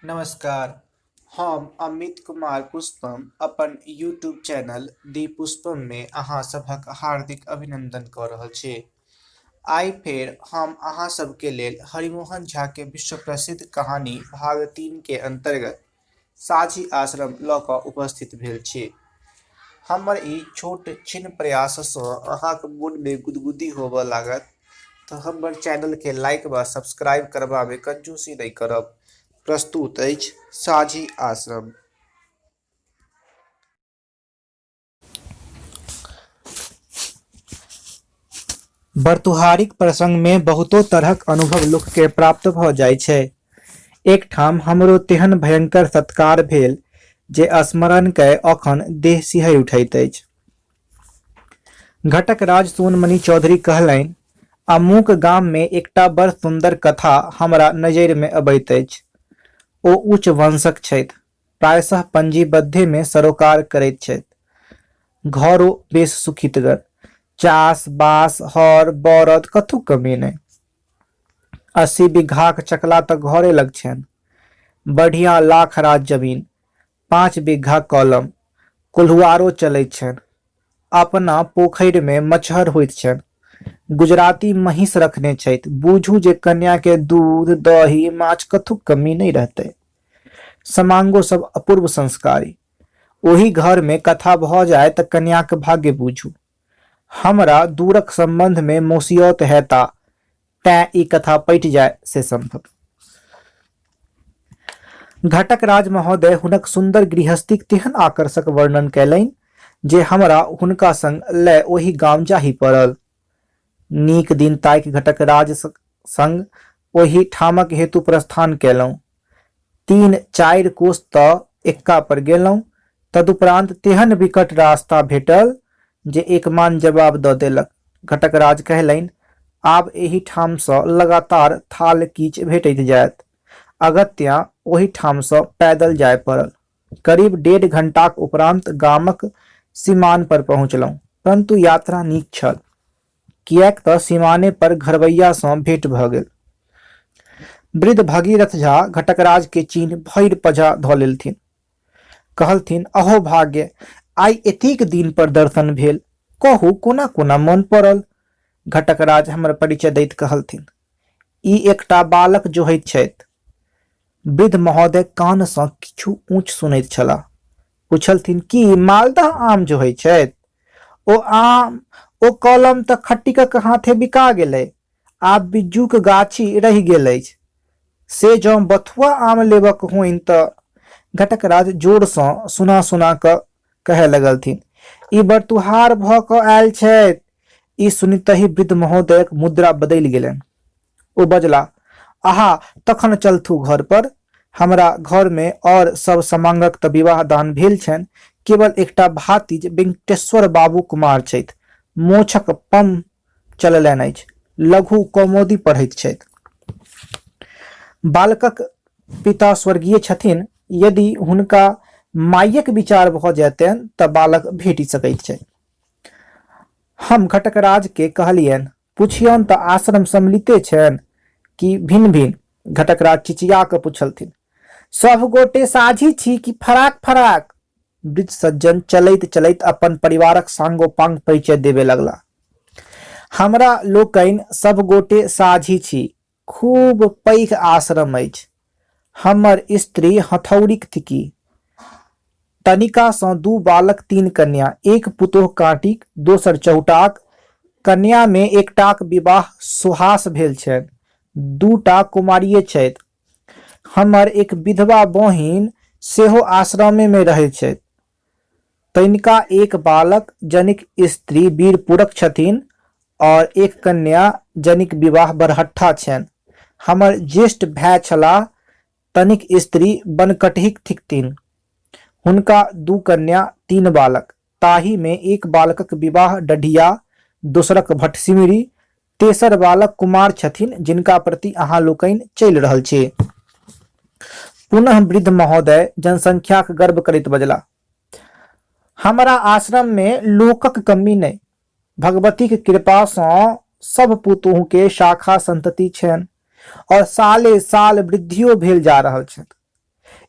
नमस्कार। हम अमित कुमार पुष्पम अपन यूट्यूब चैनल दी पुष्पम में अहाँ सभक हार्दिक अभिनंदन कऽ रहल छी। आइ फेर हम अहाँ सबके लेल हरिमोहन झा के विश्व प्रसिद्ध कहानी भाग 3 के अंतर्गत साझी आश्रम लऽ कऽ उपस्थित भेल छी। हमर ई छोट छिन प्रयाससँ अहाँक मोन में गुदगुदी होबऽ लागत तऽ हमर चैनल के लाइक व सब्सक्राइब करबा में कंजूसी नहीं करब। प्रस्तुत अछि साझी आश्रम। बर्तुहारिक प्रसंग में बहुतो तरहक अनुभव लोक के प्राप्त भ जाय छै। एक ठाम हमरो तेहन भयंकर सत्कार भेल जे स्मरण कय अखन देह सिहरि उठैत अछि। घटक राज सोनमणि चौधरी कहलनि, अमुक गाम में एकटा बड़ सुंदर कथा हमरा नजरि में अबैत अछि। ओ उच्च वंशक छथि, प्रायशः पंजीबद्धे में सरोकार करैत छथि। घरो बेस सुखितगर, चास बास हर बरद कथु कमी नहीं। 80 बीघाक चकला तऽ घरे लग छनि। बढ़िया लाख राज जमीन, 5 बीघा कलम, कोल्हुआरो चलैत छनि। अपना पोखरि में मच्छर होइत छनि। गुजराती महिष रखने छथि। बूझू जे कन्या के दूध दही माछ कथु कमी नहीं रहतै। समांगो सब अपूर्व संस्कारी। ओही घर में कथा भ जाय तऽ कन्याक भाग्य बूझू। हमरा दूरक संबंध में मौसियौत हेता, तें ई कथा पटि जाय से संभव। घटक राज महोदय हुनक सुंदर गृहस्थीक तेहन आकर्षक वर्णन कयलनि जे हमरा हुनका संग लय ओही गाम जाही पड़ल। नीक दिन ताकि घटक राज संग ओही ठामक हेतु प्रस्थान केलहुँ। 3-4 कोस तऽ एक्का पर गेलहुँ। तदुपरांत तेहन विकट रास्ता भेटल जे एकमान जवाब दऽ देलक। घटक राज कहलनि, आब एही ठाम सँ लगातार थाल कीच भेटैत जायत। अगत्या ओही ठाम सँ पैदल जाय पड़ल। करीब 1.5 घंटाक उपरांत गामक सीमान पर पहुँचलहुँ, परंतु यात्रा नीक छल, किएक तऽ सीमाने पर घरवैया सँ भेंट भऽ गेल। वृद्ध भगीरथ झा घटकराज के चिन्ह भरि पजा धऽ लेलथिन। कहलथिन, अहो भाग्य, आइ एतेक दिन पर दर्शन भेल। कहू कोना कोना मन पड़ल। घटकराज हमर परिचय दैत कहलथिन, ई एकटा बालक जोहैत छथि। वृद्ध महोदय कान सँ किछु ऊँच सुनैत छलाह। पूछलथिन, की मालदह आम जोहैत छथि? ओ कलम तऽ खट्टिकक हाथे बिका गेलै। आब बिज्जूक गाछी रहि गेल अछि। से जँ बथुआ आम लेबक होइन तऽ। घटकराज जोर सँ सुना सुना कऽ कहय लगलथिन, ई बर्तुहार भऽ कऽ आयल छथि। ई सुनितहि वृद्ध महोदयक मुद्रा बदलि गेलनि। ओ बजलाह, आहा तखन चलथू घर पर। हमरा घर में और सब समांगक तऽ विवाह दान भेल छनि। केवल एकटा भातिज वेंकटेश्वर बाबू कुमार छथि। मोछक पम चललनि अछि। लघु कौमुदी पढ़ैत छथि। बालकक पिता स्वर्गीय छथिन। यदि हुनका मायक विचार भऽ जैतनि तऽ बालक भेटि सकैत छै। हम घटकराज के कहलियनि, पुछियौन तऽ आश्रम सम्मिलिते छनि कि भिन्न भिन्न? घटकराज चिचिया कऽ पूछलथिन, सब गोटे साझी छी कि फराक फराक? वृद्ध सज्जन चलैत चलैत अपन परिवारक सांगोपांग परिचय देबे लगला। हमरा लोकनि सब गोटे साझी छी। खूब पैघ आश्रम अछि। हमर स्त्री हथौड़ीक थिकी। तनिका सँ 2 बालक 3 कन्या, एक पुतोह काँटीक, दोसर चौटाक। कन्या में एकटाक विवाह सुहास भेल छनि, 2टा कुमारिये छथि। हमर एक विधवा बहिन सेहो आश्रमे में रहैत छथि। तनिका एक बालक जनिक स्त्री वीरपुरक छथिन और एक कन्या जनिक विवाह बरहट्ठा छनि। हमर ज्येष्ठ भाय छलाह, तनिक स्त्री बनकटहीक थिकथिन। हुनका 2 कन्या 3 बालक। ताही में एक बालकक विवाह डढ़िया, दोसरक भटसिमरी, तेसर बालक कुमार छथिन जिनका प्रति अहाँ लोकनि चलि रहल छी। पुनः वृद्ध महोदय जनसंख्याक गर्व करैत बजला, हमरा आश्रम में लोकक कमी नहीं। भगवतीक कृपा सँ सब पुतोह के शाखा संतति छनि और साले साल वृद्धियो भेल जा रहल छनि।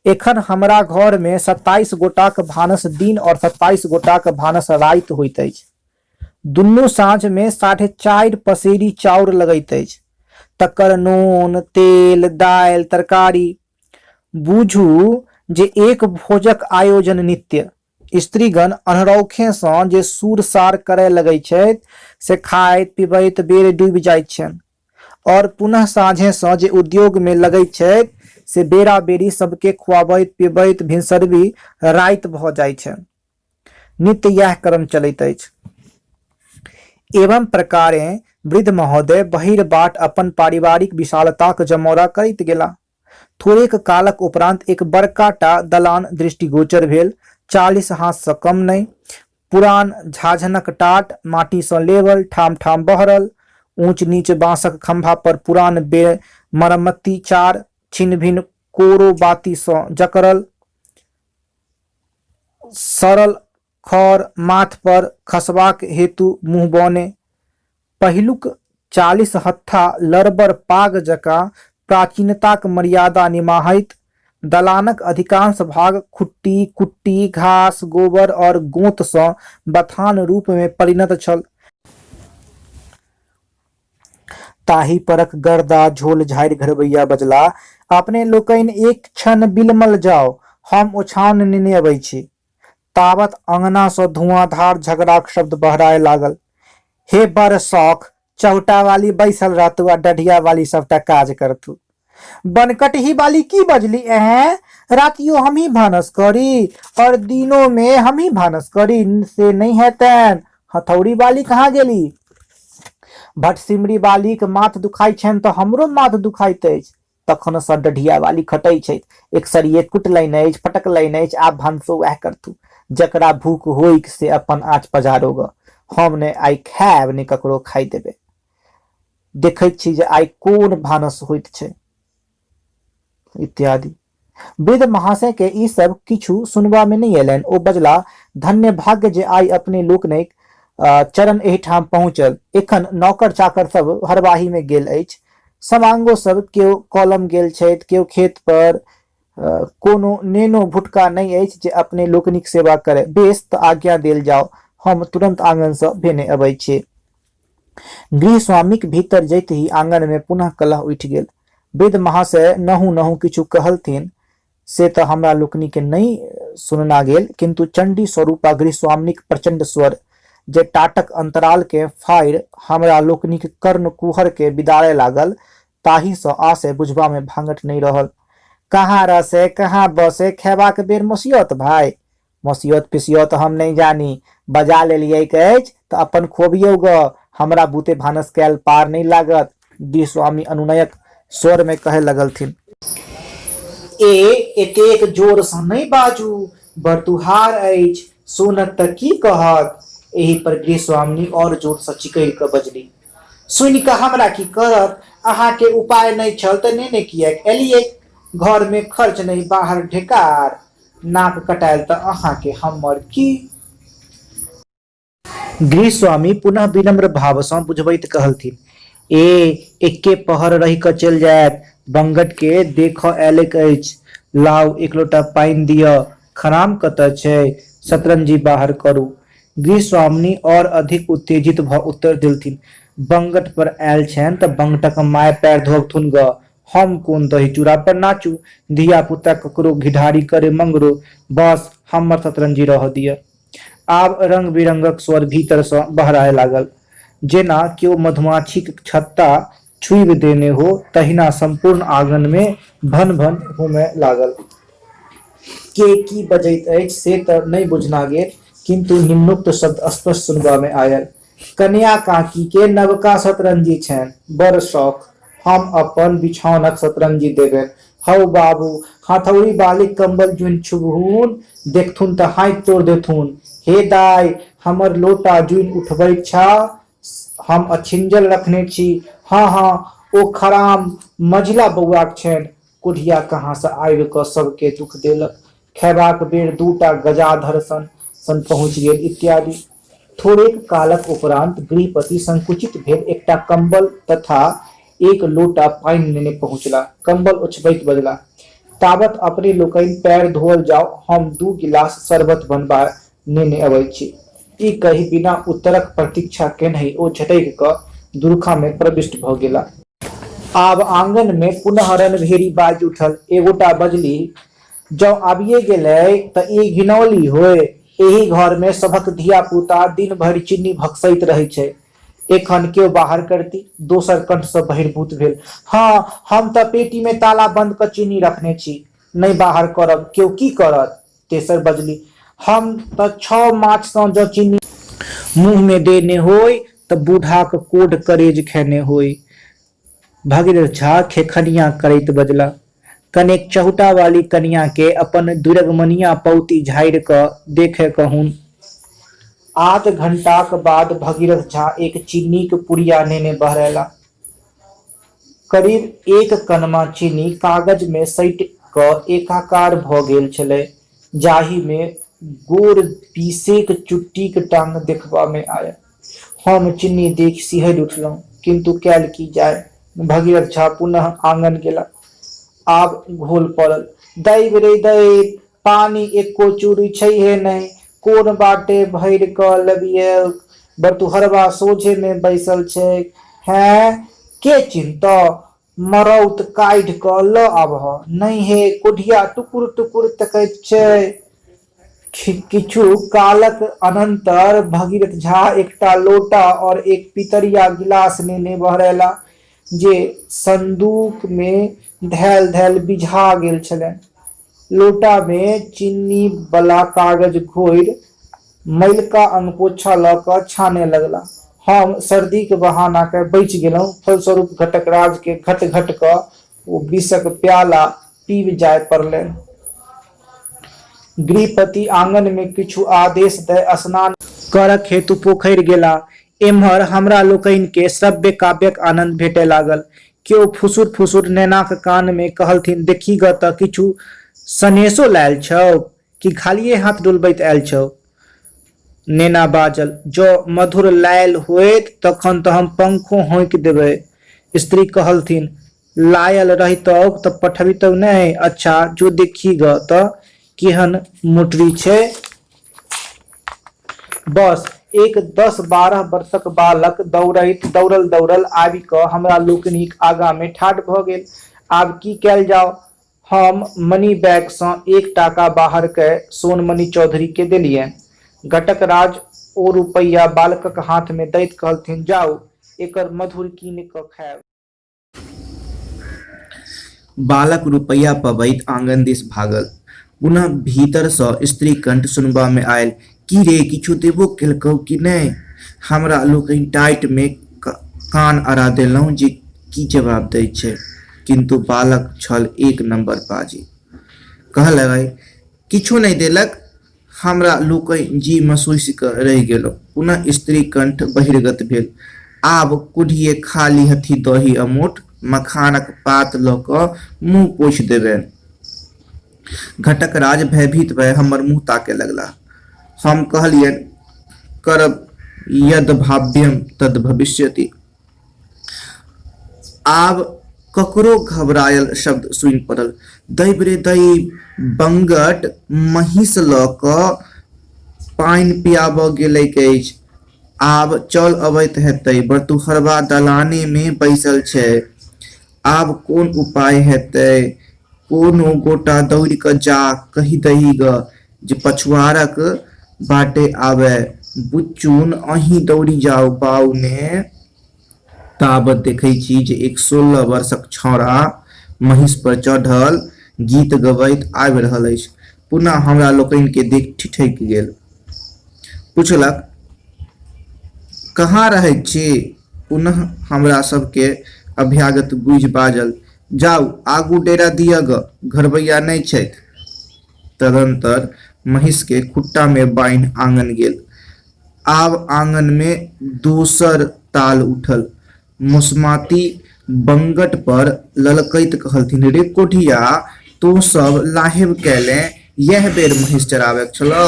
एखन हमरा घर में 27 गोटाक भानस दिन और 27 गोटाक भानस राइत होइत अछि। दुनू साँझ में 4.5 पसेरी चाउर लगैत अछि, तकर नून तेल दालि तरकारी। बुझू जे एक भोजक आयोजन नित्य। स्त्रीगण अनरौखे सँ जे सूरसार करय लगै छथि से खाइत पीबैत बेर डूबि जाइत छनि, और पुनः साँझे सँ जे उद्योग में लगैत छथि से बेरा बेरी सबके खुआबैत पिबैत भिनसरवी राइत भऽ जाइत छनि। नित्य यह क्रम चलैत अछि। एवं प्रकारे वृद्ध महोदय बहिर्बाट अपन पारिवारिक विशालताक जमौरा करैत गेला। थोड़ेक कालक उपरांत एक बड़का टा दलान दृष्टिगोचर भेल, 40 हाथ सँ कम नहि। पुरान झाझनक टाट माटी सँ लेवल, ठाम ठाम बहरल, ऊंच नीच बांसक खंभा पर पुरान मरम्मती चार, छिन्न भिन्न कोरो बाती सँ जकरल, सरल खर माथ पर खसबाक हेतु मुँह बौने। पहिलुक 40 हत्था लरबर पाग जकाँ प्राचीनताक मर्यादा निमाहैत दलानक अधिकांश भाग खुट्टी कुट्टी घास गोबर और गोंत सँ बथान रूप में परिणत छल। ताहि परक गर्दा झोल झाड़ि घरबैया बजला, अपने लोकनि एक क्षण बिलमल जाओ, हम ओछाओन नेने अबै छी। तावत अंगना सँ धुआंधार झगड़ाक शब्द बहराए लागल। हे बड़ शौख, चौटा वाली बैसल रहतू आ डढ़िया वाली सबटा काज करतू। बनकटही वाली की बजली, रातियो हम ही भानस करी और दिनों में हम ही भानस करी, से नहीं हेतैन। हथौड़ी वाली कहाँ गेली? भटसिमरी वाली के माथ दुखाई छनि तऽ हमरो माथ दुखाइत अछि। तखन सँ डढ़िया वाली खटै छथि, एक सरिये कुटलनि अछि, फटकलनि अछि, आब भानसो वएह करतू। जकरा भूख होइक से अपन आँच पजारो ग, हम ने आइ खायब ने ककरो खाइ देबे। देखैत छी जे आइ कोन भानस होइत छै, इत्यादि। वृद्ध महाशय के ई सब किछु सुनबा में नहीं एलनि। ओ बजला, धन्य भाग्य जे आइ अपने लोकनिक चरण एहिठाम पहुँचल। एखन नौकर चाकर सब हरवाही में गेल अछि, समांगो सब केओ कॉलम गेल छथि, केओ खेत पर। कोनो नेनो भुटका नहीं अछि जे अपने लोकनिक सेवा करे। बेस तऽ आज्ञा देल जाओ, हम तुरंत आंगन सँ भेने अबै छी। गृह स्वामीक भीतर जैते ही आंगन में पुनः कलह उठि गेल। वृद्ध महाशय नहु नहु किछु कहलथिन से तऽ हमरा लोकनि के नहीं सुनना गेल, किंतु चंडी स्वरूपा गृह स्वामिनीक प्रचंड स्वर जे टाटक अंतराल के फाड़ि हमरा लोकनिक कर्ण कुहर के बिदाड़े लागल, ताहि सँ आशय बुझबा में भांगट नहीं रहल। कहाँ रसे कहाँ बसे, खेबाक बेर मसियत भाई। मसियत पिसियत हम नहीं जानी, बजा लेलियै अछि तऽ अपन खोबियौ ग, हमरा बुते भानस कैल पार नहीं लागत। गृह स्वामी अनुनयक स्वर में कहे लगलथिन। एतेक जोर सँ नहीं बाजू, बरतुहार अछि, सुनत तऽ की कहत। एहि पर गृह स्वामिनी और जोर सँ चिकैर कऽ बजली, सुनि कऽ हमरा की करत? अहाँ के उपाय नहीं छल तऽ नेने किएक एलियै? घर में खर्च नहीं बाहर ढेकार, नाक कटायल तऽ अहाँ के हमर की? गृह स्वामी पुनः विनम्र भाव सँ बुझबैत कहलथिन, एके पहर रहि कऽ चलि जायत, बंगट के देखऽ आयलक अछि। लाउ एक लोटा पानि दिअ। खराम कतऽ छै? शतरंजी बाहर करू। गृह स्वामिनी और अधिक उत्तेजित भऽ उत्तर देलथिन, बंगट पर आयल छनि तऽ बंगटक माय पैर धोबथुन ग, हम कोन दही चूड़ा पर नाचू। धिया पुता ककरो घिढारी करे मंगरो, बस हमर शतरंजी रहऽ दिअ। आब रंग बिरंगक स्वर भीतर सँ बहराए लागल, जेना केओ मधुमाछीक छत्ता छुबि देने हो, तहिना संपूर्ण आंगन में भन भन हुमे लागल। के की बजैत अछि से तऽ नहीं बुझना गेल, किंतु निम्नोक्त शब्द स्पष्ट सुनबा में आयल। कन्या काकी के नवका शतरंजी छनि, बड़ शौख, हम अपन बिछौनक शतरंजी देबनि। हौ बाबू, हथौड़ी बालिक कंबल जुनि छुबहुन, देखथुन तऽ हाथ तोड़ देथुन। हे दाई, हमर लोटा जुनि उठबैक छा, हम अछिंजल रखने छी। हाँ हाँ, ओ खराम मझिला बौआक छनि। कोढ़िया कहाँ सँ आबि कऽ सबके दुख देलक, खैबाक बेर दूटा गजाधर सन पहुँच गेल, इत्यादि। थोड़ेक कालक उपरांत गृहपति संकुचित भेल एकटा कंबल तथा एक लोटा पानि नेने पहुँचला। कंबल ओछबैत बजला, ताबत अपने लोकनि पैर धोल जाओ, हम 2 गिलास शरबत बनबा नेने अबै छी। ई कही बिना उत्तरक प्रतीक्षा केनहि ओ झटकि क दुर्खा में प्रविष्ट भ गेला। आब आंगन में पुनः रणभेरी बाजि उठल। एगोटा बजली, जँ आबिए गेलै तऽ ई घिनौली होय। एही घर में सभक धिया पुता दिन भरि चीनी भक्सैत रहै छै, एखन केओ बाहर करती। दोसर कंठ से बहिर्भूत भेल, हाँ हम तऽ पेटी में ताला बंद क चीनी रखने छी, नहीं बाहर करब, केओ की करत। तेसर बजली, हम तऽ 6 मास सँ जँ चीनी मुंह में देने होय तऽ बूढ़ाक कोढ़ करेज खेने होय। भगीरथ झा खेखनिया करैत बजला, कनेक चहुटा वाली कनिया के अपन दुरगमनिया पौती झाड़ि क देखे कहून। आध घंटाक बाद भगीरथ झा एक चीनीक पुड़िया नेने बहरैला। करीब 1 कनमा चीनी कागज में सटि क एकाकार भ गेल छलै, जाहि में गोर बीसेक चुट्टीक टांग देखबा में आयल। हम चीनी देख सिहरि उठलहुँ, किन्तु कैल की जाय। भगीरथ झा पुनः आंगन गेला। आब घोल पड़ल। दैव रे दैव, पानी एको चूरी छैहे नहि, कोन बाटे भरि क लबियौक। बरतुहरबा सोझे में बैसल छैक। हैं, के चिन्हतौ? मरौत काढ़ि क ल आबह। नहि हे, कोढ़िया टुकुर टुकुर तकैत छै। किछु कालक अनंतर भगीरथ झा एकटा लोटा और एक पितरिया गिलास नेने बहरैला, जे संदूक में धैल धैल बिझा गेल छलनि। लोटा में चीनी बला कागज घोरि मैलका अंगपोछा ल क छाने लगला। हम सर्दी के बहाना के बचि गेलहुँ। फलस्वरूप घटकराज के घट घट क ओ विषक प्याला पीब जाय पड़लनि। गृहपति आंगन में किछु आदेश दय स्नान करक हेतु पोखरि गेला। एम्हर हमरा लोकनि के श्रव्य काव्यक आनंद भेटय लागल। केओ फुसुर फुसुर नैनाक कान में कहलथिन, देखी ग तऽ किछु सनेशो लायल छौ, कि खालिए हाथ डोलबैत आयल छौ। नैना बाजल, जँ मधुर लायल होएत तखन तऽ हम पंखो होंकि देबै। स्त्री कहलथिन, लायल रहितौक तऽ पठबितौ नहि। अच्छा जो देखी ग तऽ केहन मोटरी छै। बस एक 10-12 वर्षक बालक दौड़ल दौड़ल आबि क हमरा लोकनिक आगा में ठाढ़ भ गेल। आब की कैल जाओ। हम मनी बैग सँ 1 टाका बाहर कय सोनमणि चौधरी के देलियनि। घटकराज ओ रुपैया बालकक हाथ में दैत कहलथिन, जाउ एकर मधुर कीनि क खायब। बालक रुपैया पबैत आंगन दिस भागल। पुनः भीतर सँ स्त्री कंठ सुनबा में आयल, की रे, किछु देबो केलकौ कि नहि। हमरा लोकनि टाइट में कान अड़ा देलहुँ जे की जवाब दै छै, किन्तु बालक छल 1 नंबर पाजी। कहलकै, किछु नहि देलक। हमरा लोकनि जी मसोसि क रहि गेलहुँ। पुनः स्त्री कंठ बहिर्गत भेल, आब कुढ़िए खाली हथी दही अमोट मखानक पात ल क मुँह पोछि देबनि। घटकराज भयभीत भय हमर मुँह ताकय लगला। हम कहलियनि, करब यद भाव्यम तद भविष्यति। आब ककरो घबरायल शब्द सुनि पड़ल। दैव रे दैव, बंगट महींस ल क पानि पियाबऽ गेलैक अछि। आब चल अबैत हेतै। बरतुहरबा दलाने में बैसल छै। आब कोन उपाय हेतै। कोनो गोटा दौड़ि क जा कहि दही ग जे पछुआरक बाटे आबय। बुच्चुन अहीं दौड़ी जाउ बाऊ ने। ताबत देखै छी जे एक 16 वर्षक छौड़ा महिष पर चढ़ल गीत गबैत आबि रहल अछि। पुनः हमरा लोकनि के देख ठिठकि गेल। पुछलक, कहाँ रहैत छी। पुनः हमरा सबके अभ्यागत बुझि बाजल, जाउ आगू डेरा दिअ ग, घरबैया नहि छथि। तदंतर महिष के खुट्टा में बान्हि आंगन गेल। आब आंगन में दोसर ताल उठल। मुसमाती बंगट पर ललकैत कहलथिन, रे कोढ़िया, तो सब लाहेब कैले। यह बेर महिष चराबैक छलौ।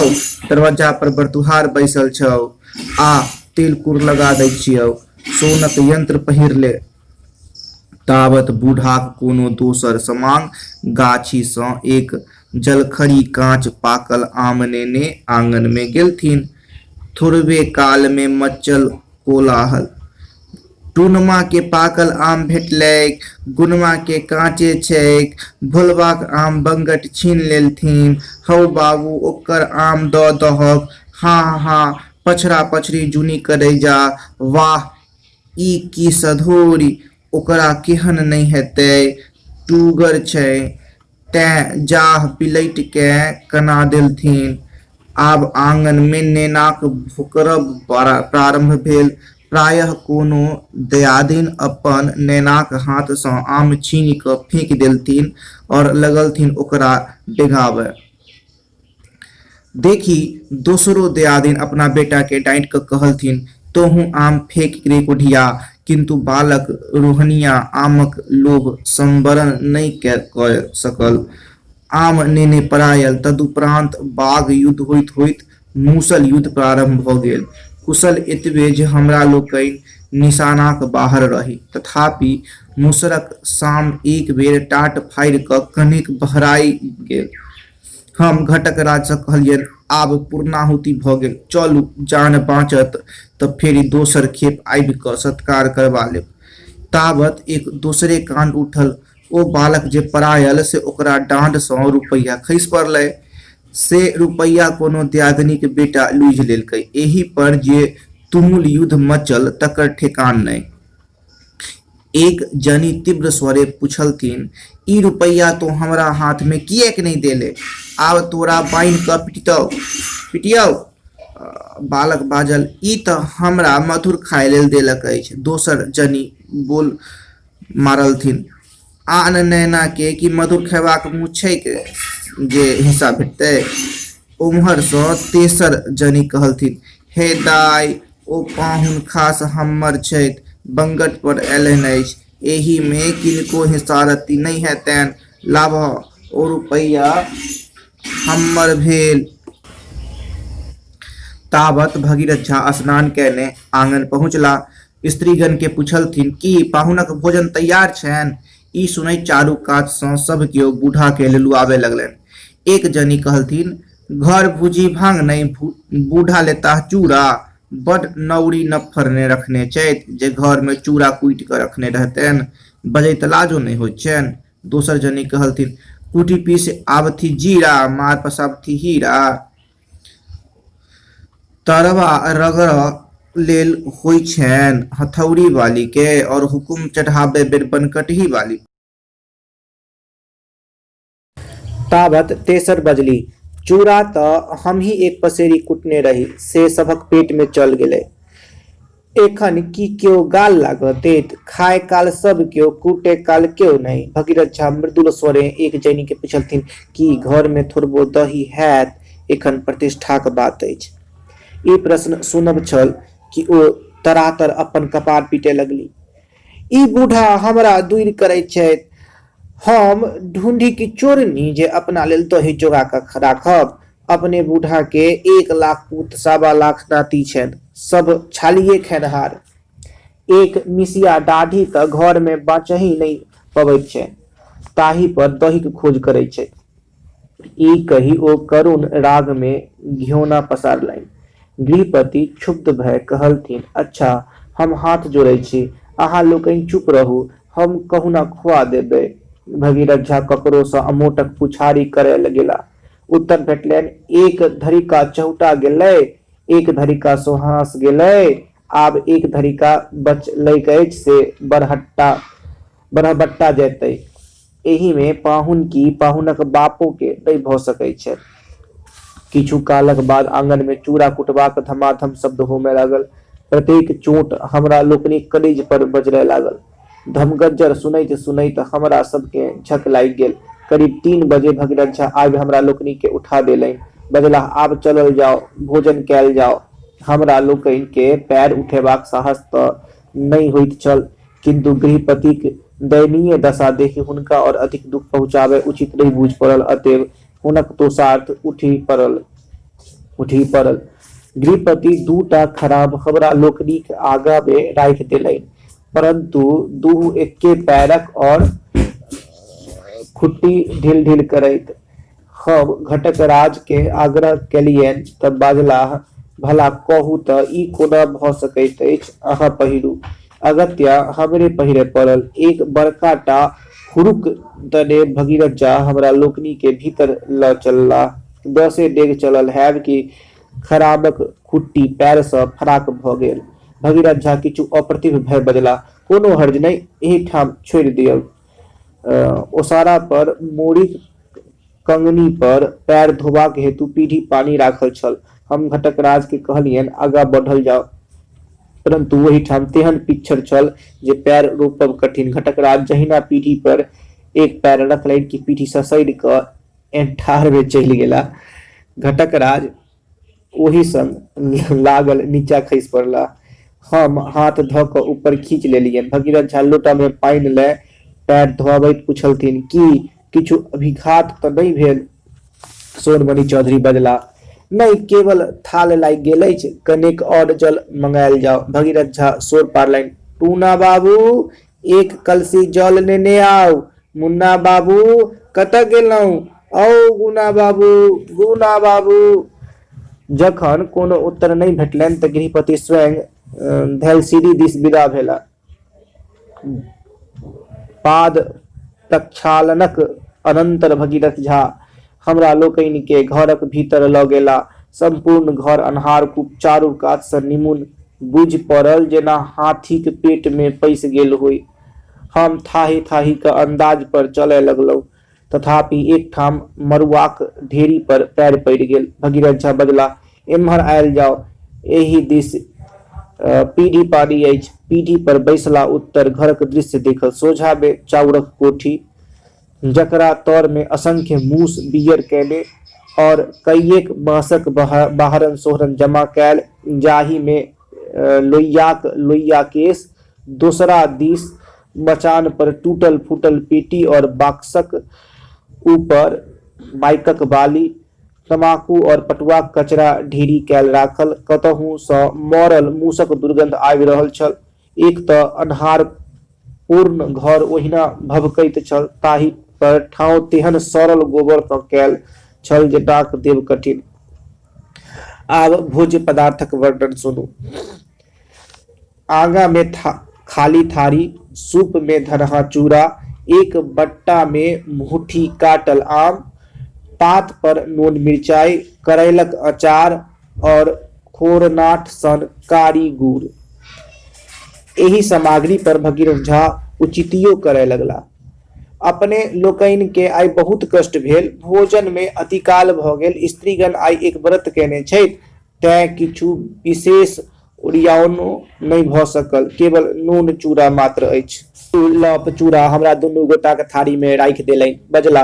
दरवाजा पर बरतुहार बैसल छौ। आ तेल कुर लगा दै छियौ। सोनक यंत्र पहिर ले। ताबत बूढ़ाक कोनो दोसर समांग गाछी सँ एक जलखरी कांच पाकल आम नेने आंगन में गेलथिन। थोड़बे काल में मचल कोलाहल। टुनमा के पाकल आम भेटलैक, गुनमा के काँचे छैक, भोलबाक आम बंगट छीन लेलथिन। हौ बाबू ओकर आम दऽ दहक। हाँ हाँ पछड़ा पछड़ी जुनी करे जा। वाह ई की सधोरी, ओकरा केहन नहीं हेतै, टूगर छै। तें जाह बिलैट के कना देलथिन। आब आंगन में नेनाक भोकरब प्रारंभ भेल। प्रायः कोनो दयादिन अपन नेनाक हाथ सँ आम छीनि क फेंक देलथिन और लगलथिन ओकरा डेगाबय। देखी दोसरो दयादिन अपना बेटा के डांटि क कहलथिन, तोहूँ आम फेंक रे कोढ़िया। किंतु बालक रोहनिया आमक लोभ संवरण नहि कय सकल। आम नेने परायल। तदुपरांत बाघ युद्ध होइत होइत मूसल युद्ध प्रारंभ भ गेल। कुशल एतबे जे हमरा लोकनि निशानाक बाहर रही, तथापि मूसरक साम एक बेर टाट फाड़ि क कनेक बहराइ गेल। हम घटक राज सँ कहलियनि, आब पूर्णाहुति भ गेल, चलू जान बाँचत त फेरि दोसर खेप आबि क सत्कार करबा लेब। ताबत एक दोसरे कांड उठल। ओ बालक जे परायल से ओकरा डांड सँ रुपैया खसि पड़लै। से रुपैया कोनो दियादनीक बेटा लूझि लेलकै। एही पर जे तुमुल युद्ध मचल तकर ठेकान नहि। एक जनी तीव्र स्वरे पूछलथिन, ई रुपैया तो हमरा हाथ में किएक नहीं देले? आब तोरा बान्हि क पिटियौ। बालक बाजल, ई त हमरा मधुर खाय लेल देलक अछि। दोसर जनी बोल मारलथिन, आन नैना के कि मधुर खयबाक मुँह छैक जे हिस्सा भेटतै? उम्हर सँ तेसर जनी कहलथिन, हे दाइ, ओ पाहुन खास हम्मर छथि, बंगट पर अयलनि अछि। एही में किनको हिस्सा रत्ती नहीं हेतैन। लाबह, ओ रुपैया हम्मर भेल। ताबत भगीरथ झा स्नान कैने आंगन पहुँचला। स्त्रीगण के पूछलथिन, की पाहुनक भोजन तैयार छनि? ई सुनैत चारू कात सँ सब केओ बूढ़ा के लेलुआबे लगलनि। एक जनी कहलथिन, घर भुजी भांग नहीं, बूढ़ा लेताह चूड़ा। बड नौरी नफ्फर ने रखने छथि जे घर में चूड़ा कुटि क रखने रहतैन। बजैत लाजो नहीं होइत छनि। दोसर जनी कहलथिन, कुटी पीस आबथी जीरा, मार पसाबथी हीरा। तरवा रगड़ लेल होइ छनि हथौड़ी वाली के, और हुकुम चढ़ाबे बेर बनकटही वाली। ताबत तेसर बजली, चूड़ा त हम ही एक पसेरी कुटने रही, से सभक पेट में चल गेलै। एखन की केओ गाल लागऽ देत? खाय काल सब केओ, कूटे काल केओ नहीं। भगीरथ झा मृदुल स्वरे एक जनी के पूछलथिन, की घर में थोड़बो दही हैत? एखन प्रतिष्ठाक बात अछि। ई प्रश्न सुनब छल कि ओ तरातर अपन कपार पीटे लगली। ई बूढ़ा हमरा दूर करैत छथि। हम ढूंढी की चोरनी जे अपना लेल दही जोगा क राखब। अपने बूढ़ा के 1 लाख पूत, 1.25 लाख नाती छनि, सब छालिए खेनहार। एक मिसिया दाढ़ी त घर में बाँचही नहीं पबैत छै, ताहि पर दहीक खोज करैत छै। ई कही ओ करुण राग में घिओना पसारलनि। गृहपति क्षुब्ध भय कहलथिन, अच्छा हम हाथ जोड़ै छी, अहाँ लोकनि चुप रहू, हम कहुना खुआ देबै। भगीरथ झा ककरो सँ अमोटक पुछारी करय लगेला। उत्तर भेटलनि, एक धरिका चौटा गेलै, एक धरिका सोहाँस गेलै, आब एक धरिका बचलैक अछि से बरहबट्टा जेतै। एही में पाहुन की पाहुनक बापो के नहि भ सकैत छै। किछु कालक बाद आंगन में चूड़ा कुटबाक धमाधम शब्द होमय लागल। प्रत्येक चोट हमरा लोकनिक कलेज पर बजरय लागल। धमगज्जर सुनैत सुनैत हमरा सबके झक लागि गेल। करीब 3 बजे भगीरथ झा आबि हमरा लोकनि के उठा देलनि। बजलाह, आब चलल जाओ, भोजन कयल जाओ। हमरा लोकनि के पैर उठेबाक साहस त नहि होइत छल, किंतु गृहपतिक दयनीय दशा देखि हुनका और अधिक दुख पहुँचाबय उचित नहि बुझि पड़ल, अतएव हुनक तोषार्थ उठि पड़ल। गृहपति 2टा खराब हमरा लोकनिक आगा में राखि देलनि। परंतु दूह एक्के पैरक और खुट्टी ढील ढील करैत हम घटक राज के आग्रह केलियन तब बाजलाह, भला कहू तऽ ई कोना भऽ सकैत अछि, अहाँ पहिरू। अगत्या हमरे पहिरे पड़ल। एक बड़का टा हुरुक दने भगीरथ झा हमरा लोकनि के भीतर ल चलला। 10 डेग चलल हैब कि खराबक खुट्टी पैर सँ फराक भऽ गेल। भगीरथ झा किछु अप्रतिभ भय बजला, कोनो हर्ज नहि, एही ठाम छोड़ि दियौ। ओसारा पर मोड़ीक कंगनी पर पैर धोबाक हेतु पीढ़ी पानी राखल छल। हम घटक राज के कहलियन आगा बढ़ल जाओ, परंतु वही ठाम तेहन पिछड़ छल जे पैर रोपब कठिन। घटक राज जहिना पीढ़ी पर एक पैर रखलनि कि पीढ़ी ससैर क एंठार में चलि गेला। घटक राज ओही संग लागल नीचा खसि पड़ला। हम हाथ धऽ कऽ ऊपर खींच लेलियन। भगीरथ झा लोटा में पानि लए पैर धोबैत पूछलथिन, की किछु अभिघात तऽ नहि भेल? सोनमणि चौधरी बजला, नहीं, केवल थाल लागि गेल अछि, कनेक और जल मंगायल जाओ। भगीरथ झा शोर पारलनि, टूना बाबू, एक कलसी जल नेने आओ। मुन्ना बाबू कतऽ गेलहुँ? औ गुना बाबू, गुना बाबू। जखन कोनो उत्तर नहि भेटलनि तऽ गृहपति स्वयं धैलसिरी दिस विदा भेला। पाद प्रक्षालनक अनंतर भगीरथ झा हमरा लोकनि के घरक भीतर लऽ गेला। संपूर्ण घर अन्हार कूप चारू कात सँ निमुन बुझि पड़ल जेना हाथीक पेट में पैसि गेल होइ। हम थाही थाही के अंदाज पर चलय लगलहुँ, तथापि एक ठाम मरुआक ढेरी पर पैर पड़ि गेल। भगीरथ झा बजला, एम्हर आयल जाओ, एही दिस पीढ़ी पानी अछि। पीढ़ी पर बैसला उत्तर घरक दृश्य देखल। सोझा में चाउरक कोठी, जकरा तर में असंख्य मूस बियर कैले और कईएक बांसक बाहरन सोहरन जमा कैल, जाहि में लोहियाक लोहिया केस। दोसरा दिस मचान पर टूटल फूटल पेटी और बाक्सक ऊपर माइकक बाली, तमाकू और पटुआक कचरा ढेरी कैल राखल। कतहु सँ मरल मूसक दुर्गंध आबि रहल छल। एक तऽ अन्हार पूर्ण घर ओहिना भभकैत छल, ताहि पर ठाव तेहन सड़ल गोबर सँ कैल छल जे डाक देब कठिन। आब भोज्य पदार्थक वर्णन सुनू। आगा में खाली थारी, सूप में धनहा चूड़ा, एक बट्टा में मुट्ठी काटल आम, पात पर नून मिर्चाई, करैलक अचार और खोरनाट सन कारी गुड़। एही सामग्री पर भगीरथ झा उचितियो करय लगला। अपने लोकनि के आइ बहुत कष्ट भेल, भोजन में अतिकाल भऽ गेल। स्त्रीगण आइ एक व्रत केने छथि, तें किछु विशेष ओरियाओनो नहि भऽ सकल, केवल नून चूड़ा मात्र अछि। लप चूड़ा हमरा दुनू गोटाक थारी में राखि देलनि। बजला,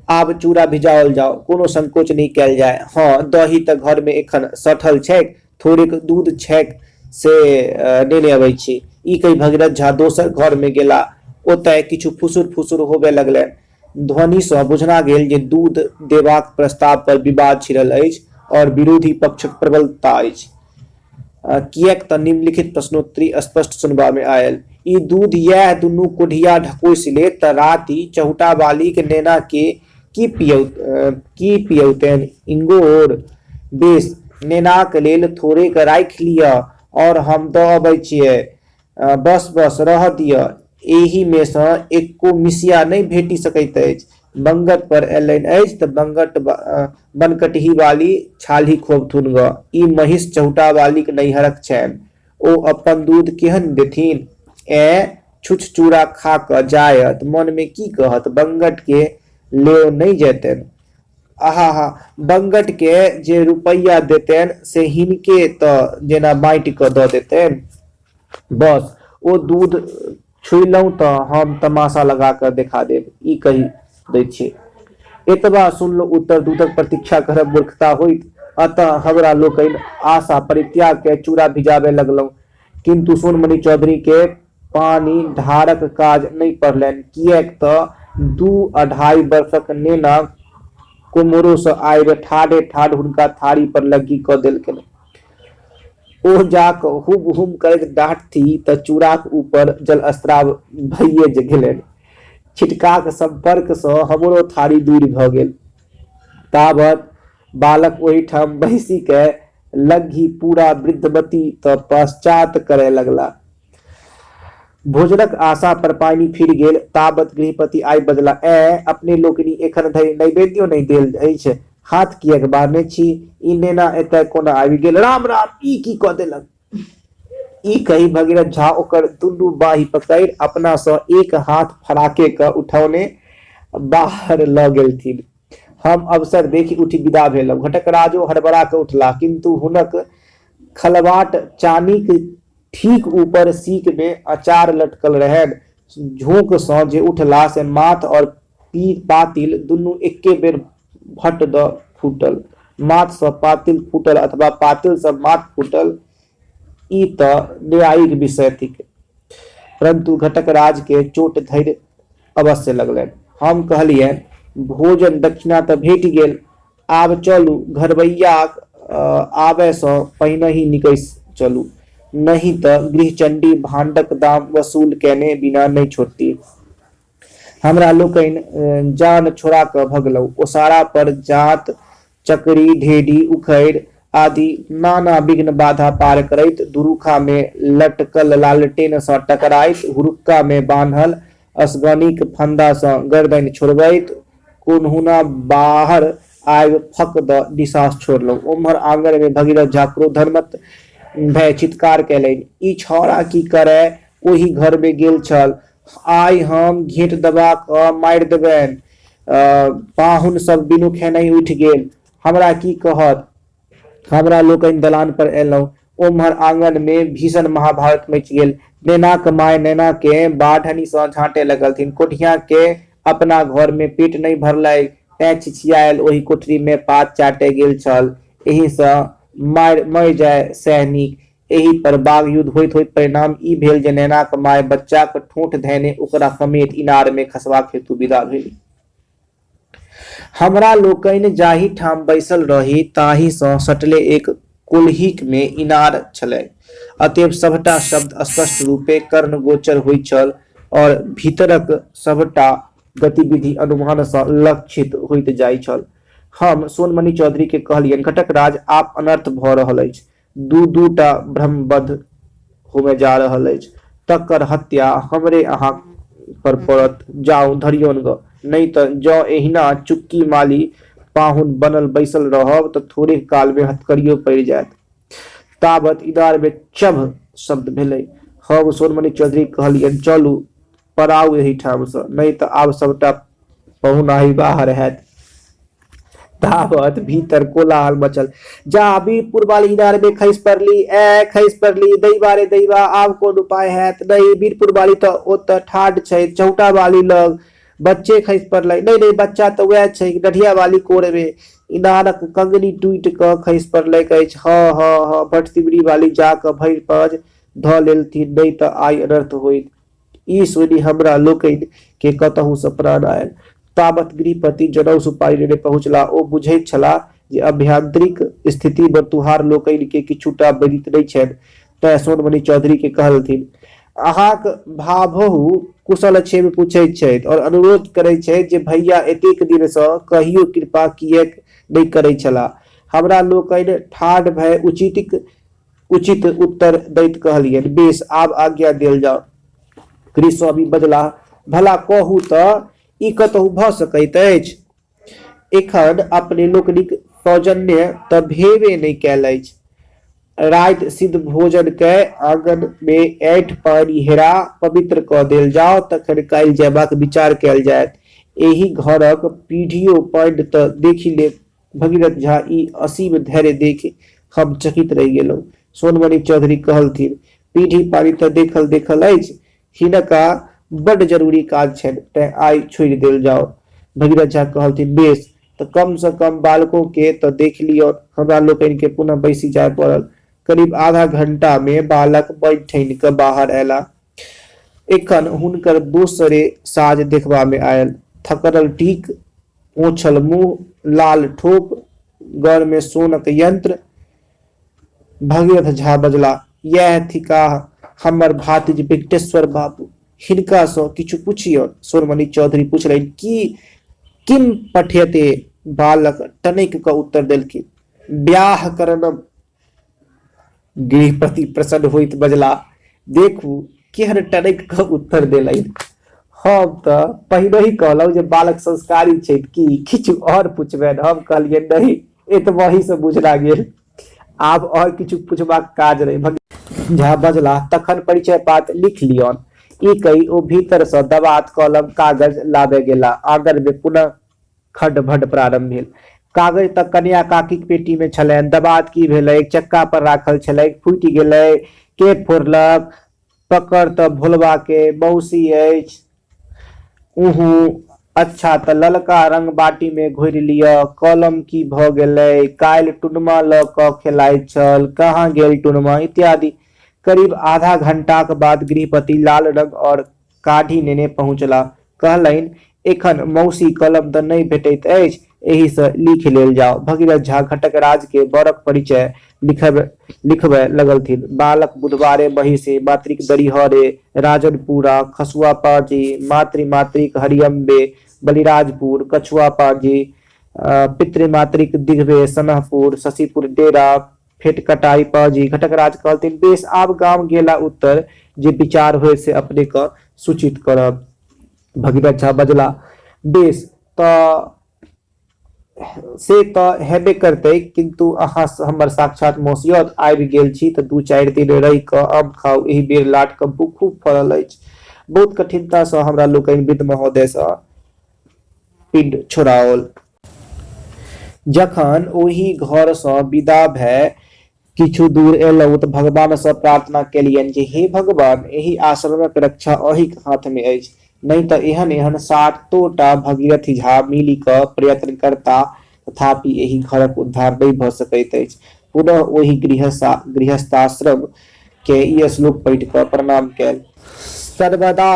आब चूड़ा भिजाओल जाओ, कोनो संकोच नहि कयल जाय। हाँ, दही तऽ घर में एखन सठल छैक, थोड़ेक दूध छैक से नेने अबै छी। ई कहि भगीरथ झा दोसर घर में गेला। ओतय किछु फुसुर फुसुर होबय लगलनि। ध्वनि सँ बुझना गेल जे दूध देबाक प्रस्ताव पर विवाद छिड़ल अछि और विरोधी पक्षक प्रबलता अछि। किएक तऽ निम्नलिखित प्रश्नोत्तरी स्पष्ट सुनबा में आयल। ई दूध यैह दुनू कोढ़िया ढकोसि लेत तऽ राति चहुटा बालीक नेना के की पियौतनि? इंगोर? बेस, नेनाक लेल थोड़ेक राखि लिअ और हम दऽ अबै छियै। बस बस रहऽ दिअ, एही में सँ एको मिसिया नहि भेटि सकैत अछि। बंगट पर अयलनि अछि तऽ बंगट बनकटही वाली छाली खोबथुन ग। ई महिष चहुटा वालीक नैहरक छनि, ओ अपन दूध केहन देथिन? छुछ चूड़ा खा कऽ जायत, मन में की कहत? बंगट के लेओ नहि जेतनि। आहा, बंगट के जे रुपैया देतनि से हिनके तऽ जेना बाँटि कऽ दऽ देतनि। बस, ओ दूध छुइलहुँ तऽ हम तमाशा लगा कऽ देखा देब, ई कहि दैत छी। एतबा सुनलहुँ उत्तर दूधक प्रतीक्षा करब मूर्खता होइत, अतः हमरा लोकनि आशा परित्याग के चूड़ा भिजाबे लगलहुँ। किंतु सोनमणि चौधरी के पानी ढारक काज नहि पड़लनि, किएक तऽ 2-2.5 वर्षक नेना कुमोरो सँ आबि ठाढ़े ठाढ़ हुनका थारी पर लग्गी कऽ देलकनि। ओ जाक हुब हुम करैत डाँटथि तऽ चूड़ाक ऊपर जलस्त्राव भइए गेलनि। छिटकाक संपर्कसँ हमरो थारी दूर भऽ गेल। ताबत बालक ओहिठाम बैसी के लग्घी पूरा वृद्धवती तऽ पश्चात करय लगला। भोजनक आशा पर पानी फिर गेल। ताबत गृहपति आइ बजला, अपने लोकनि एखन धरि नैवेद्यो नहि देल अछि, हाथ किएक बारने छी? ई नेना एतय कोना आबि गेल? राम राम, ई की कऽ देलक? ई कही भगीरथ झा ओकर दुनू बाहि पकड़ि अपना सँ एक हाथ फराके क उठौने बाहर लऽ गेलथिन। हम अवसर देखि उठि विदा भेलहुँ। घटकराजो हड़बड़ा कऽ उठला, किंतु हुनक खलबाट चानीक ठीक ऊपर सीक में अचार लटकल रहनि। झोंक सँ जे उठला से माथ और पातिल दुनू एके बेर भट द फूटल। माथ सँ पातिल फूटल अथवा पातिल सँ माथ फूटल, ई तऽ न्यायिक विषय थिक, परंतु घटकराज के चोट धैर्य अवश्य लगलनि। हम कहलियनि, भोजन दक्षिणा तऽ भेट गेल, आब चलू घरबैयाक आबय सँ पहिनहि निकैस चलू, नहीं तऽ गृहचंडी भांडक दाम वसूल केने बिना नहीं छोड़ती। हमरा लोकनि जान छोड़ा कऽ भगलहुँ। ओसारा पर जात, चकरी, ढेडी, उखैड़ आदि नाना विघ्न बाधा पार करैत, दुरूखा में लटकल लालटेन सँ टकराइत, हुरुक्का में बान्हल असगनीक फंदा सँ गर्दनि छोड़बैत, कोनहुना बाहर आबि फक द निसास छोड़लहुँ। उम्हर आंगन में भगीरथ झा क्रोधोन्मत्त भय चित्कार कयलनि, ई छौड़ा की करय ओहि घर में गेल छल, आइ हम घेट दबा कऽ मारि देबनि। पाहुन सब बिनु खेनाइ उठि गेल, हमरा की कहत? हमरा लोकनि दलान पर एलहुँ। उम्हर आंगन में भीषण महाभारत मचि गेल। नेनाक माय नेना के बाढ़नि सँ झाँटे लगलथिन। कोठिया के अपना घर में पेट नहीं भरलै, तें छिछियायल ओहि कोठरी में पात चाटे गेल छल। एहि सँ मरि जाय सैह नीक। एहि पर बाग युद्ध होइत होइत परिणाम ई भेल जे नेनाक माय बच्चाक ठोंठ धयने ओकरा समेत इनार में खसबाक हेतु विदा भेली। हमरा लोकनि जाहि ठाम बैसल रही ताहि सँ सटले एक कोल्हीक में इनार छलै, अतएव सभटा शब्द स्पष्ट रूपे कर्णगोचर होइत छल और भीतरक सभटा गतिविधि अनुमान सँ लक्षित होइत जाइ छल। हम सोनमणि चौधरी के कहलियनि, घटकराज आप अनर्थ भऽ रहल अछि, दू टा ब्रह्मवध होमे जा रहल अछि, तकर हत्या हमरे अहाँ पर पड़त। जाउ धरियौन ग, नहीं तऽ जँ एहिना चुक्की माली पाहुन बनल बैसल रहब तऽ थोड़े काल में हथकड़ियो पड़ि जायत। ताबत इनार में चभ शब्द भेलै। हम सोनमणि चौधरी कहलियनि, चलू पड़ाउ एहि ठाम सँ, नहीं तऽ आब सबटा पहुनाही बाहर हैत। ताबत भीतर कोलाहल मचल। जा वीरपुर वाली इनार में खसि पड़ली, खसि पड़ली, दैवा रे दैवा, आब कोन उपाय हैत? नहीं, वीरपुर वाली तऽ ओतऽ ठाढ़ छै चौटा वाली लग, बच्चे खसि पड़लै। नहीं नहीं, बच्चा तऽ वएह छै डढ़िया वाली कोर में, इनारक कंगनी टूटि कऽ खसि पड़लैक अछि। हाँ, भटसिमरी वाली जा कऽ भरि पाँज धऽ लेलथिन, नहीं तऽ आइ अनर्थ होइत। ई सुनि हमरा लोकनि के कतहु सँ प्राण आयल। ताबत गृहपति जनऊ सुपारी लेने पहुँचला। ओ बुझैत छलाह जे अभ्यंतरिक स्थिति में तुहार लोकनि के किछुटा बरित नहि छनि, तें सोनमणि चौधरी के कहलथिन, अहाँक भाभहु कुशल क्षेम पूछैत छथि और अनुरोध करैत छथि जे भैया एतेक दिन सँ कहियो कृपा किएक नहि करैत छलाह। हमरा लोकनि ठाढ़ भय उचित उत्तर दैत कहलियनि, बेस, आब आज्ञा देल जाओ। गृहस्वामी बजलाह, भला कहू तऽ ई कतहु भऽ सकैत अछि? एखन अपने लोकनिक सौजन्य तऽ भेबे नहि कैल अछि। राति सिद्ध भोजन के आंगन में ऐंठ पानि हेरा पवित्र कऽ देल जाओ, तखन काल्हि जयबाक विचार कयल जायत। एहि घरक पीढ़ियो पानि तऽ देखि लेब। भगीरथ झा ई असीम धैर्य देखि हम चकित रहि गेलहुँ। सोनमणि चौधरी कहलथिन, पीढ़ी पानि तऽ देखल अछि, हिनका बड्ड जरूरी काज छनि, तें आइ छोड़ि देल जाओ। भगीरथ झा कहलथिन, बेस, तऽ कम सँ कम बालकों के तऽ देख लियौन। हमरा लोकनि के पुनः बैसी जाय पड़ल। करीब आधा घंटा में बालक बैठनि कऽ बाहर अयला। एखन हुनकर दोसरे साज देखबा में आयल। थकरल टीक, पोंछल मुँह, लाल ठोप, गौर में सोनक यंत्र, भगीरथ झा बजला, यह थिका हमर भातिज विकटेश्वर बाबू, हिनका सँ किछु पुछियौ। सुरमणि चौधरी पूछलनि, की किम पठ्यते? बालक टनैक क उत्तर देलखिन, ब्याह करनम। गृहपति प्रसन्न होइत बजला, देखू केहन टनैक क उत्तर देलनि। हम तऽ पहिने ही कहलहुँ जे बालक संस्कारी छै, कि किछु और पुछबनि? हम कहलियै नहीं, एतबही से बुझना गेल, आब और किछु पुछबाक काज नहीं। झा बजला, तखन परिचय पात लिख लियौन। ई कहि ओ भीतर सँ दबात कलम कागज लाबे गेला। आंगन में पुनः खड्ड-भड्ड प्रारंभ भेल। कागज तऽ कन्या काकीक पेटी में छलैन। दबात की भेलै? चक्का पर राखल छलै, फूटि गेलै। के फोड़लक? पकड़ तऽ भोलबा के मौसी अछि। उहू, अच्छा तऽ ललका रंग बाटी में घोरि लिअ। कलम की भ गेलै? काल्हि टुनमा ल क खेलाइत छल, कहाँ गेल टुनमा? इत्यादि। करीब आधा घंटाक बाद गृहपति लाल रंग और काढ़ी नेने पहुंचला। कहलनि, एखन मौसी कलम तऽ नहि भेटैत अछि, एही सँ लिख लेल जाओ। भगीरथ झा घटकराज के बरक परिचय लिखबय लगलथिन। बालक बुधवारे महिषे, मातृक दरिहरे, राजनपुरा, खसुआ पाजी, मातृक हरियम्बे, बलिराजपुर, कछुआ पाजी, पितृमातृक दिघबे, सनहपुर, शशिपुर डेरा, फेटकटाई पाजी। घटकराज कहलथिन, बेस आब गाम गेला उत्तर जे विचार होय से अपने क सूचित करब। भगीरथ झा बजला, बेस से तऽ हेबे करतै, किंतु अहाँ हमर साक्षात मौसियौत आबि गेल छी तऽ 2-4 दिन रहि कऽ आम खाउ। एहि बेर लाटकम्पू खूब फड़ल अछि। बहुत कठिनता सँ हमरा लोकनि वृद्ध महोदय सँ पिंड छोड़ाओल। जखन ओहि घर सँ विदा भय किछु दूर एलहुँ तऽ भगवान सँ प्रार्थना केलियनि जे हे भगवान, एहि आश्रमक रक्षा अहिक हाथ में अछि। नहीं तऽ एहन एहन 7टा भगीरथ झा मिलि कऽ प्रयत्न करता, तथापि एहि घरक उद्धार नहीं भऽ सकैत अछि। पुनः ओहि गृहस्थाश्रम के ई श्लोक पढ़ि कऽ प्रणाम कयल। सर्वदा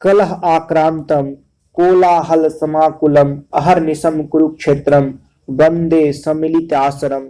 कलह आक्रांतम कोलाहल समाकुलम अहर्निशम कुरुक्षेत्रम वन्दे सम्मिलिताश्रम।